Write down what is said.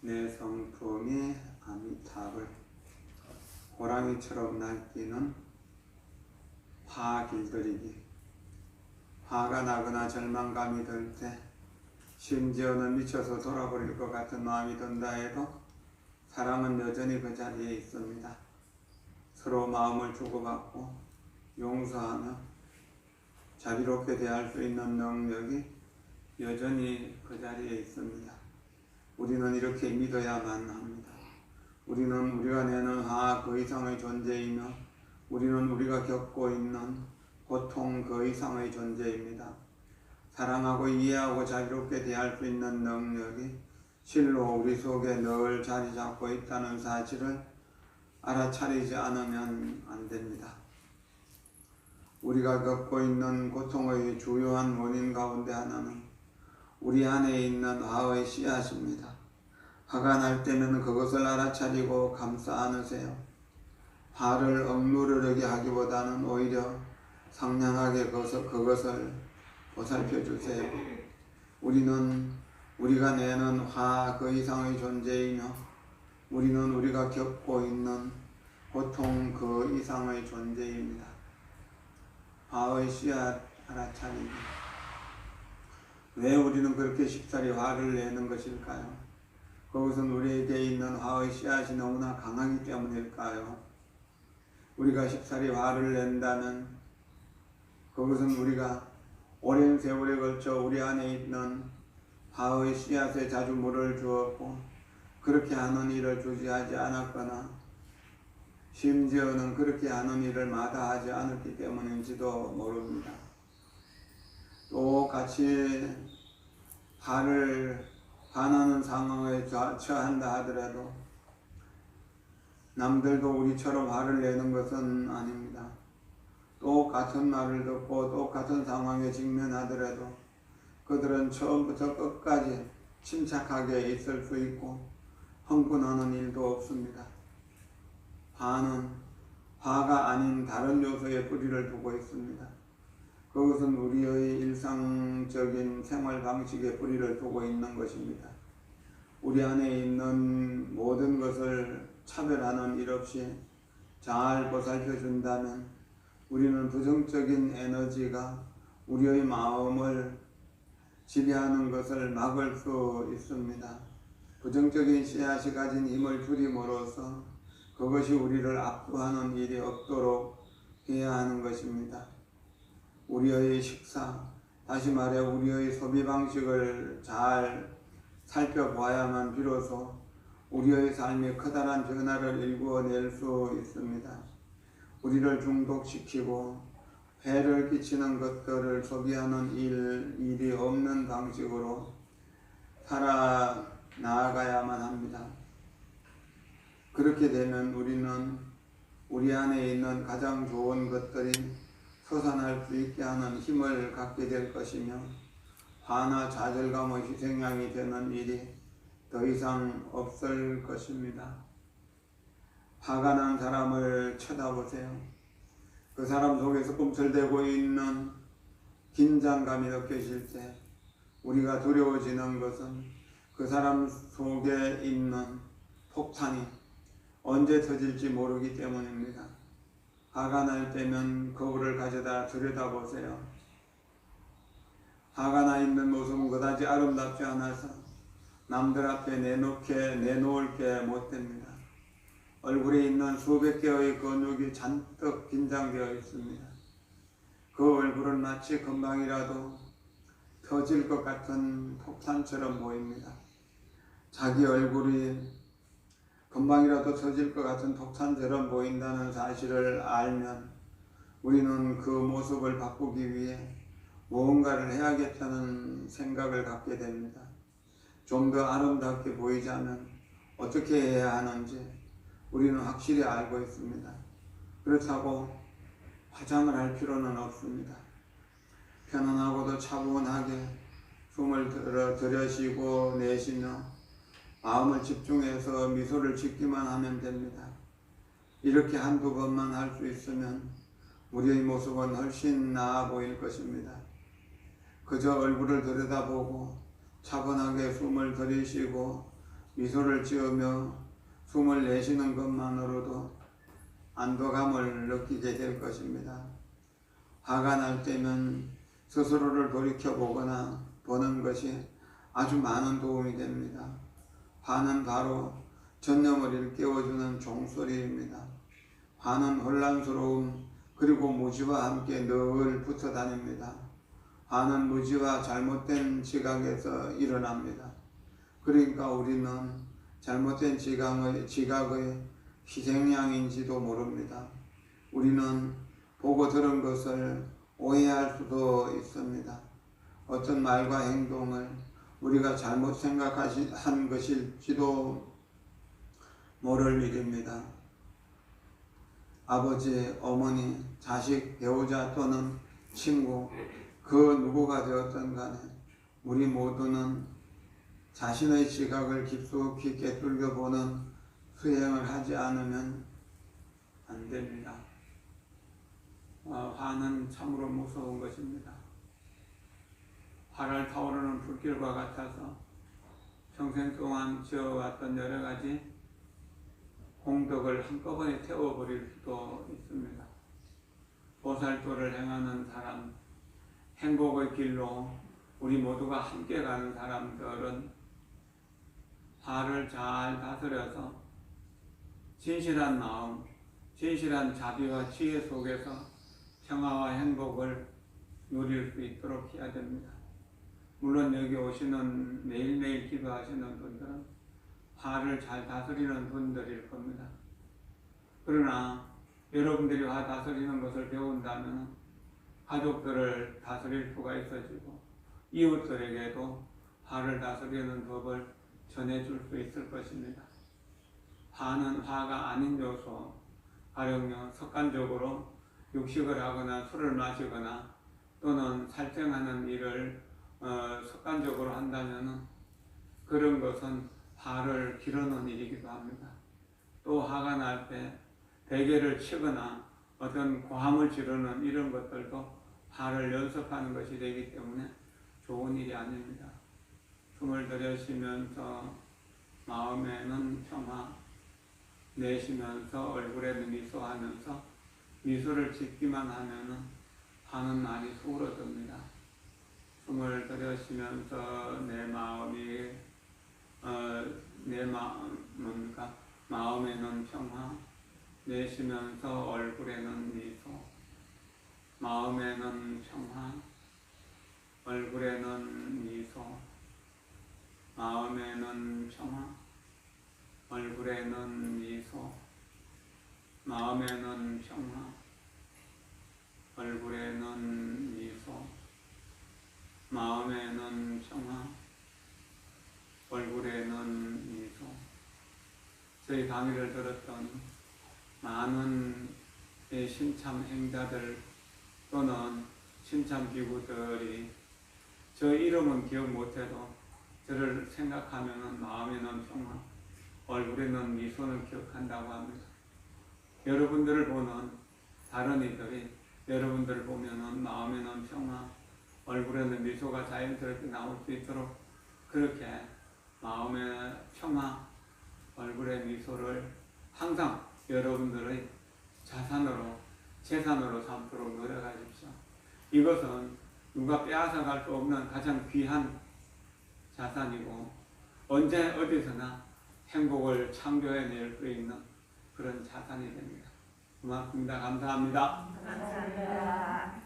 내 성품이 아미타불. 호랑이처럼 날뛰는 화 길들이기. 화가 나거나 절망감이 들 때, 심지어는 미쳐서 돌아버릴 것 같은 마음이 든다 해도 사랑은 여전히 그 자리에 있습니다. 서로 마음을 주고받고 용서하며 자비롭게 대할 수 있는 능력이 여전히 그 자리에 있습니다. 우리는 이렇게 믿어야만 합니다. 우리는 우리가 내는 화 그 이상의 존재이며, 우리는 우리가 겪고 있는 고통 그 이상의 존재입니다. 사랑하고 이해하고 자비롭게 대할 수 있는 능력이 실로 우리 속에 늘 자리 잡고 있다는 사실을 알아차리지 않으면 안 됩니다. 우리가 겪고 있는 고통의 주요한 원인 가운데 하나는 우리 안에 있는 화의 씨앗입니다. 화가 날 때는 그것을 알아차리고 감싸 안으세요. 화를 억누르게 하기보다는 오히려 상냥하게 그것을 보살펴 주세요. 우리는 우리가 내는 화 그 이상의 존재이며, 우리는 우리가 겪고 있는 고통 그 이상의 존재입니다. 화의 씨앗 알아차리기. 왜 우리는 그렇게 쉽사리 화를 내는 것일까요? 그것은 우리에게 있는 화의 씨앗이 너무나 강하기 때문일까요? 우리가 쉽사리 화를 낸다면 그것은 우리가 오랜 세월에 걸쳐 우리 안에 있는 화의 씨앗에 자주 물을 주었고, 그렇게 하는 일을 주지하지 않았거나 심지어는 그렇게 하는 일을 마다하지 않았기 때문인지도 모릅니다. 똑같이 화나는 상황에 처한다 하더라도 남들도 우리처럼 화를 내는 것은 아닙니다. 똑같은 말을 듣고 똑같은 상황에 직면하더라도 그들은 처음부터 끝까지 침착하게 있을 수 있고 흥분하는 일도 없습니다. 화는 화가 아닌 다른 요소에 뿌리를 두고 있습니다. 그것은 우리의 일상적인 생활 방식에 뿌리를 두고 있는 것입니다. 우리 안에 있는 모든 것을 차별하는 일 없이 잘 보살펴 준다면 우리는 부정적인 에너지가 우리의 마음을 지배하는 것을 막을 수 있습니다. 부정적인 씨앗이 가진 힘을 줄임으로써 그것이 우리를 압도하는 일이 없도록 해야 하는 것입니다. 우리의 식사, 다시 말해 우리의 소비 방식을 잘 살펴봐야만 비로소 우리의 삶에 커다란 변화를 일구어낼 수 있습니다. 우리를 중독시키고 해를 끼치는 것들을 소비하는 일이 없는 방식으로 살아 나아가야만 합니다. 그렇게 되면 우리는 우리 안에 있는 가장 좋은 것들이 솟아날 수 있게 하는 힘을 갖게 될 것이며, 화나 좌절감의 희생양이 되는 일이 더 이상 없을 것입니다. 화가 난 사람을 쳐다보세요. 그 사람 속에서 꿈틀대고 있는 긴장감이 느껴질 때 우리가 두려워지는 것은 그 사람 속에 있는 폭탄이 언제 터질지 모르기 때문입니다. 화가 날 때면 거울을 가져다 들여다보세요. 화가 나 있는 모습은 그다지 아름답지 않아서 남들 앞에 내놓을 게 못됩니다. 얼굴에 있는 수백 개의 근육이 잔뜩 긴장되어 있습니다. 그 얼굴은 마치 금방이라도 터질 것 같은 폭탄처럼 보입니다. 자기 얼굴이 금방이라도 터질 것 같은 폭탄처럼 보인다는 사실을 알면 우리는 그 모습을 바꾸기 위해 무언가를 해야겠다는 생각을 갖게 됩니다. 좀 더 아름답게 보이자면 어떻게 해야 하는지 우리는 확실히 알고 있습니다. 그렇다고 화장을 할 필요는 없습니다. 편안하고도 차분하게 숨을 들여쉬고 내쉬며 마음을 집중해서 미소를 짓기만 하면 됩니다. 이렇게 한두 번만 할 수 있으면 우리의 모습은 훨씬 나아 보일 것입니다. 그저 얼굴을 들여다보고 차분하게 숨을 들이쉬고 미소를 지으며 숨을 내쉬는 것만으로도 안도감을 느끼게 될 것입니다. 화가 날 때면 스스로를 돌이켜보거나 보는 것이 아주 많은 도움이 됩니다. 화는 바로 전념을 일깨워주는 종소리입니다. 화는 혼란스러움 그리고 무지와 함께 늘 붙어 다닙니다. 화는 무지와 잘못된 지각에서 일어납니다. 그러니까 우리는 잘못된 지각의 희생양인지도 모릅니다. 우리는 보고 들은 것을 오해할 수도 있습니다. 어떤 말과 행동을 우리가 잘못 생각한 것일지도 모를 일입니다. 아버지, 어머니, 자식, 배우자 또는 친구, 그 누구가 되었든 간에 우리 모두는 자신의 지각을 깊숙이 꿰뚫려보는 수행을 하지 않으면 안 됩니다. 화는 참으로 무서운 것입니다. 활활 타오르는 불길과 같아서 평생 동안 지어왔던 여러 가지 공덕을 한꺼번에 태워버릴 수도 있습니다. 보살도를 행하는 사람, 행복의 길로 우리 모두가 함께 가는 사람들은 화를 잘 다스려서 진실한 마음, 진실한 자비와 지혜 속에서 평화와 행복을 누릴 수 있도록 해야 됩니다. 물론 여기 오시는 매일매일 기도하시는 분들은 화를 잘 다스리는 분들일 겁니다. 그러나 여러분들이 화 다스리는 것을 배운다면 가족들을 다스릴 수가 있어지고 이웃들에게도 화를 다스리는 법을 전해줄 수 있을 것입니다. 화는 화가 아닌 요소, 가령요 습관적으로 육식을 하거나 술을 마시거나 또는 살증하는 일을 습관적으로 한다면 그런 것은 화를 기르는 일이기도 합니다. 또 화가 날 때 베개를 치거나 어떤 고함을 지르는 이런 것들도 화를 연습하는 것이 되기 때문에 좋은 일이 아닙니다. 숨을 들여쉬면서 마음에는 평화, 내쉬면서 얼굴에는 미소하면서 미소를 짓기만 하면은 화는 많이 수그러듭니다. 숨을 들여쉬면서 마음에는 평화, 내쉬면서 얼굴에는 미소, 마음에는 평화, 얼굴에는 미소, 마음에는 평화, 얼굴에는 미소, 마음에는 평화, 얼굴에는 미소, 마음에는 평화, 얼굴에는 미소. 저희 강의를 들었던 많은 신참 행자들 또는 신참 기구들이 저 이름은 기억 못해도 저를 생각하면 마음에는 평화, 얼굴에는 미소를 기억한다고 합니다. 여러분들을 보는 다른 이들이 여러분들을 보면 마음에는 평화, 얼굴에는 미소가 자연스럽게 나올 수 있도록 그렇게 마음의 평화, 얼굴의 미소를 항상 여러분들의 자산으로, 재산으로 삼도록 노력하십시오. 이것은 누가 빼앗아갈 수 없는 가장 귀한 자산이고 언제 어디서나 행복을 창조해낼 수 있는 그런 자산이 됩니다. 고맙습니다. 감사합니다. 감사합니다.